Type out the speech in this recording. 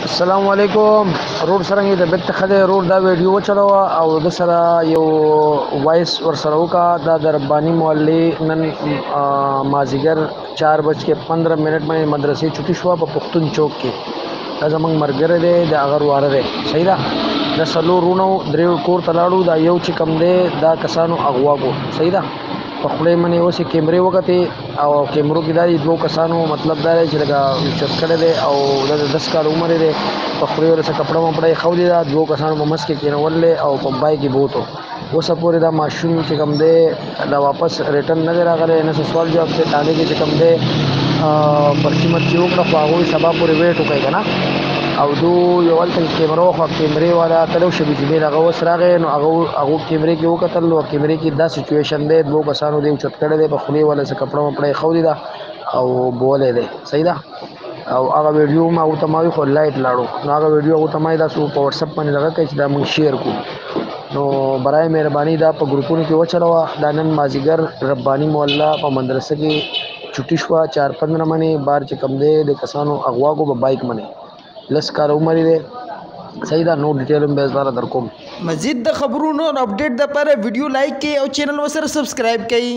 السلام علیکم روډ سره د بیت خدای روډ دا ویډیو چلوه او د سره یو وایس ور سره وکا دا د ربانی محلې نن مازیګر 4:15 باندې مدرسې چټي شو په پښتون چوک کې دا زمنګ مرګره دی د اگر واره دی صحیح ده د سلو رونو درې کور تلاړو دا یو چې کم دی دا کسانو اغوا کو صحیح ده په خپل منی اوسې کیمرې وکته او کیمرو کې دا دوه کسانو مطلب دا چې لګا چت کړه دی او د 10 کال عمر دی په خپل ورسره کپڑا مپړای خو دی دا دوه کسانو په مس کې کېنول او په بای کې بوتو اوسه پورې دا ماشوم چې کم دی دا واپس ریټرن نه راغلی نه سوال جواب ته تاله کې چې کم دی پرچی مرچی وکړه خو هغه سبا پورې ویټ وکړي کنه او دو یو ولته کیمرو خو کیمرې والا تلو شبي چې هغه وسراغه نو هغه کیمرې کې وکتل نو کیمرې کې دا سچويشن دی دوه کسانو دی چت کړه دی په خلی ولا څه کپڑا مپړای خو دی دا او بولې دی صحیح ده او هغه ویډیو ما او تمای خو لایټ لاړو نو هغه ویډیو او تمای دا سو په واتس اپ باندې لګا چې دا مونږ شیر کو نو برای مهرباني دا په ګروپونو کې وچلوا دا نن مازیګر ربانی مولا په مدرسې کې چټي شو 4-15 باندې بار چې کم دی د کسانو اغوا کو په بایک باندې لس کال عمر دی صحیح دا نو ډیټیل هم به زړه در کوم مزید د خبرونو او اپډیټ د لپاره ویډیو لایک کړئ او چینل وسره سبسکرایب کړئ